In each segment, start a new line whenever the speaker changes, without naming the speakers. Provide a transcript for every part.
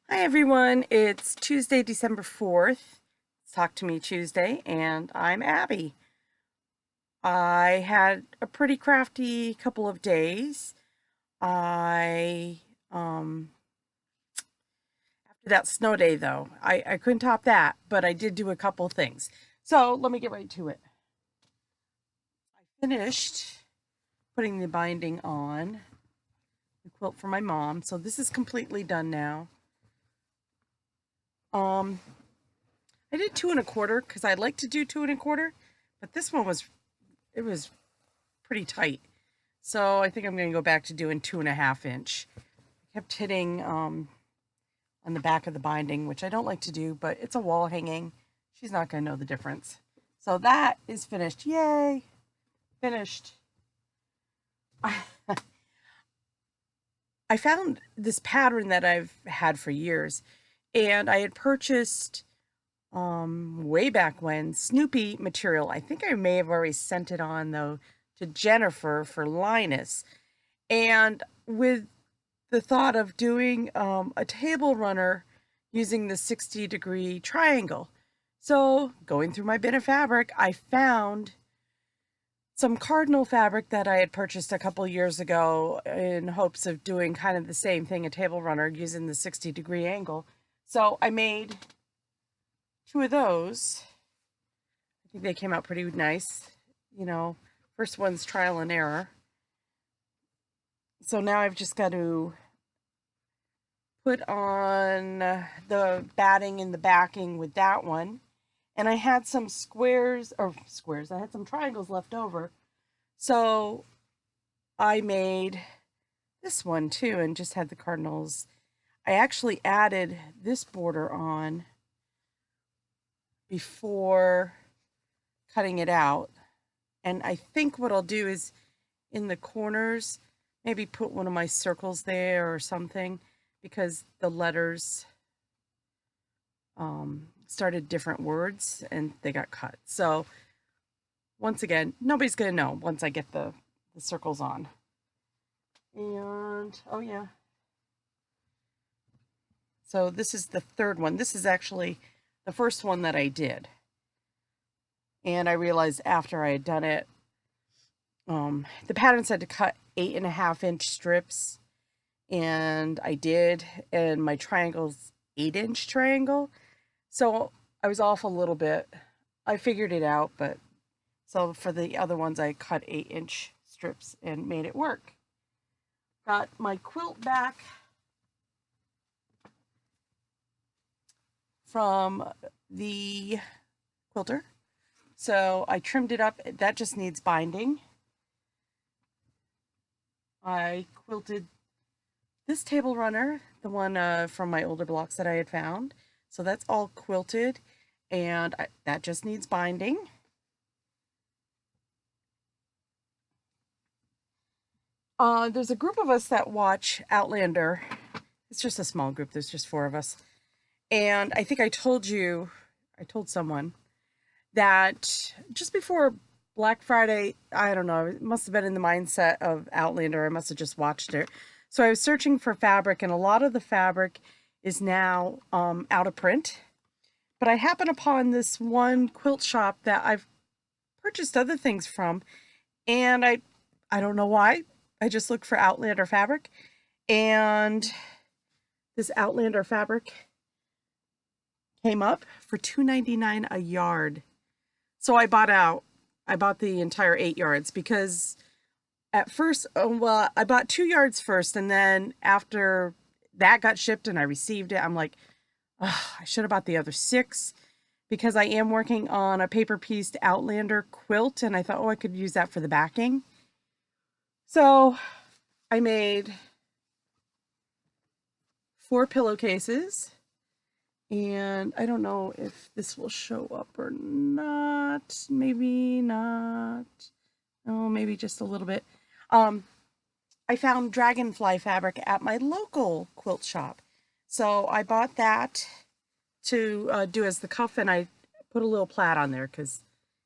Hi everyone, it's Tuesday, December 4th. It's Talk to Me Tuesday, and I'm Abby. I had a pretty crafty couple of days. I, after that snow day though, I couldn't top that, but I did do a couple things. So let me get right to it. I finished putting the binding on the quilt for my mom, so this is completely done now. Um, I did 2 1/4 because I like to do 2 1/4, but this one was pretty tight. So I think I'm going to go back to doing 2.5 inch. I kept hitting on the back of the binding, which I don't like to do, but it's a wall hanging. She's not going to know the difference. So that is finished. Yay! Finished. I found this pattern that I've had for years, and I had purchased way back when Snoopy material. I think I may have already sent it on though to Jennifer for Linus, and with the thought of doing a table runner using the 60-degree triangle. So going through my bin of fabric, I found some cardinal fabric that I had purchased a couple years ago in hopes of doing kind of the same thing, a table runner using the 60-degree angle. So I made 2 of those. I think they came out pretty nice. You know, first one's trial and error. So now I've just got to put on the batting and the backing with that one. And I had some I had some triangles left over. So I made this one too and just had the cardinals. I actually added this border on before cutting it out. And I think what I'll do is in the corners, maybe put one of my circles there or something, because the letters started different words and they got cut. So once again, nobody's going to know once I get the circles on. And, oh yeah. So this is the third one. This is actually the first one that I did. And I realized after I had done it, the pattern said to cut 8.5 inch strips, and I did, and my triangle's 8 inch triangle. So I was off a little bit. I figured it out, but so for the other ones, I cut 8 inch strips and made it work. Got my quilt back from the quilter. So I trimmed it up. That just needs binding. I quilted this table runner, the one from my older blocks that I had found. So that's all quilted, and that just needs binding. There's a group of us that watch Outlander. It's just a small group. There's just 4 of us. And I think I told someone that just before Black Friday, I don't know, it must have been in the mindset of Outlander. I must have just watched it. So I was searching for fabric, and a lot of the fabric is now out of print. But I happened upon this one quilt shop that I've purchased other things from, and I don't know why. I just looked for Outlander fabric, and this Outlander fabric came up for $2.99 a yard. So I bought the entire 8 yards because at first, well, I bought 2 yards first, and then after that got shipped and I received it, I'm like, oh, I should have bought the other 6, because I am working on a paper pieced Outlander quilt, and I thought, oh, I could use that for the backing. So I made 4 pillowcases, and I don't know if this will show up or not. Maybe not. Oh, maybe just a little bit. I found dragonfly fabric at my local quilt shop. So I bought that to do as the cuff, and I put a little plaid on there because,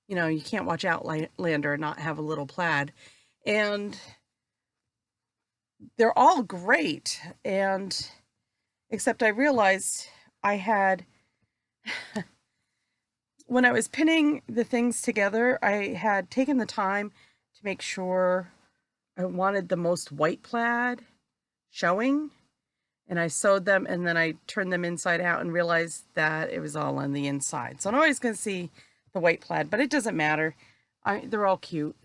you know, you can't watch Outlander and not have a little plaid. And they're all great. And except I realized I had, when I was pinning the things together, I had taken the time to make sure I wanted the most white plaid showing, and I sewed them, and then I turned them inside out and realized that it was all on the inside. So I'm always going to see the white plaid, but it doesn't matter. They're all cute,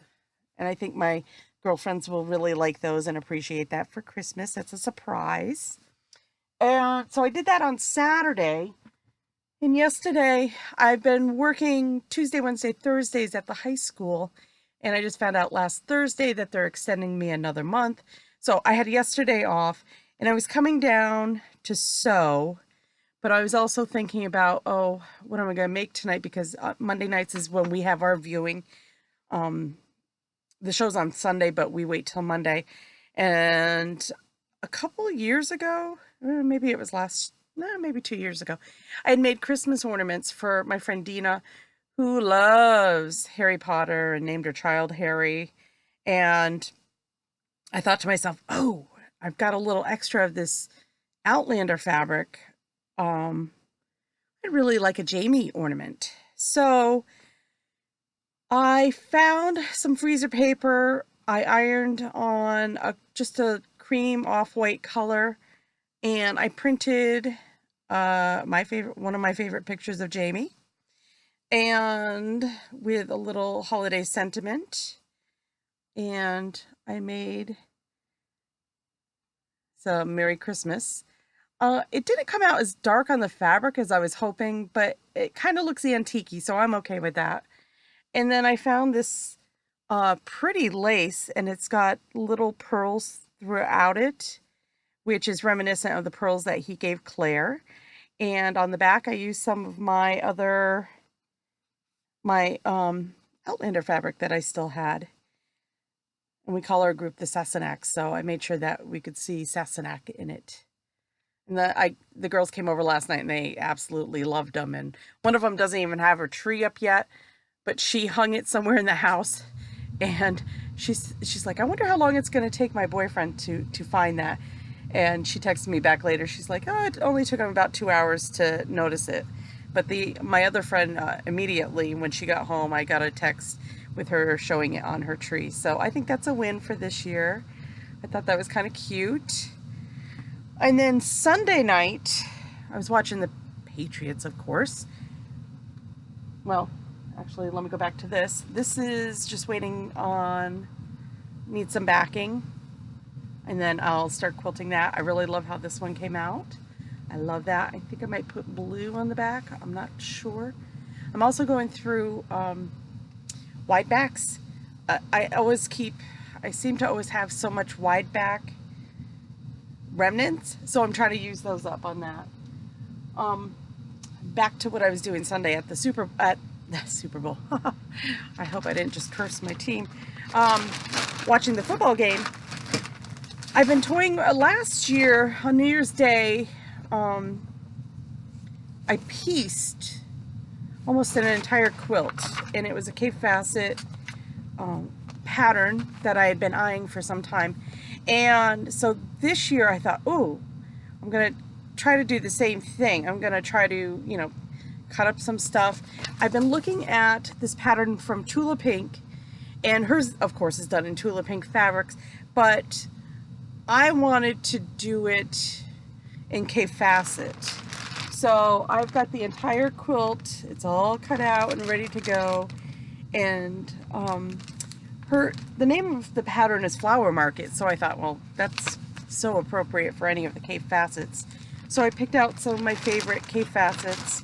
and I think my girlfriends will really like those and appreciate that for Christmas. That's a surprise. And so I did that on Saturday. And yesterday, I've been working Tuesday, Wednesday, Thursdays at the high school. And I just found out last Thursday that they're extending me another month. So I had yesterday off, and I was coming down to sew. But I was also thinking about, oh, what am I going to make tonight? Because Monday nights is when we have our viewing. The show's on Sunday, but we wait till Monday. And a couple of years ago, maybe it was maybe 2 years ago, I had made Christmas ornaments for my friend Dina, who loves Harry Potter and named her child Harry. And I thought to myself, oh, I've got a little extra of this Outlander fabric. I'd really like a Jamie ornament. So I found some freezer paper. I ironed on just a cream off-white color, and I printed one of my favorite pictures of Jamie, and with a little holiday sentiment, and I made some Merry Christmas. It didn't come out as dark on the fabric as I was hoping, but it kind of looks antique-y, so I'm okay with that. And then I found this pretty lace, and it's got little pearls throughout it, which is reminiscent of the pearls that he gave Claire. And on the back, I used some of my Outlander fabric that I still had. And we call our group the Sassenachs, so I made sure that we could see Sassenach in it. And the girls came over last night, and they absolutely loved them. And one of them doesn't even have her tree up yet, but she hung it somewhere in the house, and she's like, I wonder how long it's going to take my boyfriend to find that. And she texted me back later. She's like, oh, it only took him about 2 hours to notice it. But my other friend, immediately when she got home, I got a text with her showing it on her tree. So I think that's a win for this year. I thought that was kind of cute. And then Sunday night, I was watching the Patriots, of course. Well, actually, let me go back to this. This is just waiting on, need some backing, and then I'll start quilting that. I really love how this one came out. I love that. I think I might put blue on the back. I'm not sure. I'm also going through wide backs. I seem to always have so much wide back remnants, so I'm trying to use those up on that. Back to what I was doing Sunday at the Super Bowl. I hope I didn't just curse my team. Watching the football game. I've been toying. Last year on New Year's Day, I pieced almost an entire quilt, and it was a Cape Facet pattern that I had been eyeing for some time. And so this year I thought, oh, I'm gonna try to do the same thing. I'm gonna try to, cut up some stuff. I've been looking at this pattern from Tula Pink, and hers, of course, is done in Tula Pink fabrics, but I wanted to do it in Cape Facet. So I've got the entire quilt. It's all cut out and ready to go. And the name of the pattern is Flower Market. So I thought, well, that's so appropriate for any of the Cape Facets. So I picked out some of my favorite Cape Facets,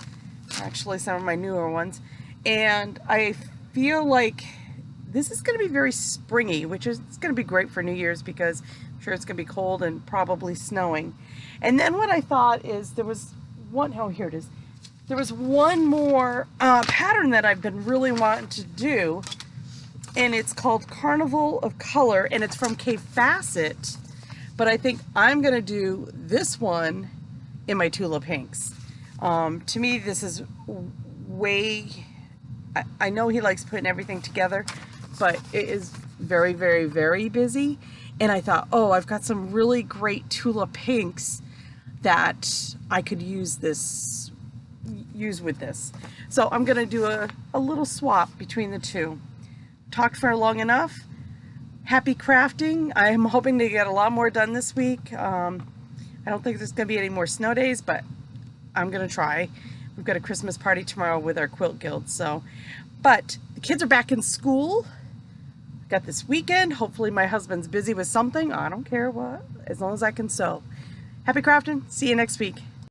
actually some of my newer ones. And I feel like this is going to be very springy, which is going to be great for New Year's because I'm sure it's going to be cold and probably snowing. And then what I thought is there was here it is. There was one more pattern that I've been really wanting to do, and it's called Carnival of Color, and it's from Cape Facet, but I think I'm going to do this one in my Tula Pinks. To me, this is way, I know he likes putting everything together, but it is very, very, very busy. And I thought, oh, I've got some really great Tula Pinks that I could use with this. So I'm gonna do a little swap between the two. Talked for long enough. Happy crafting. I'm hoping to get a lot more done this week. I don't think there's gonna be any more snow days, but I'm gonna try. We've got a Christmas party tomorrow with our quilt guild, so. But the kids are back in school. Got this weekend. Hopefully my husband's busy with something. I don't care what, as long as I can sew. Happy crafting. See you next week.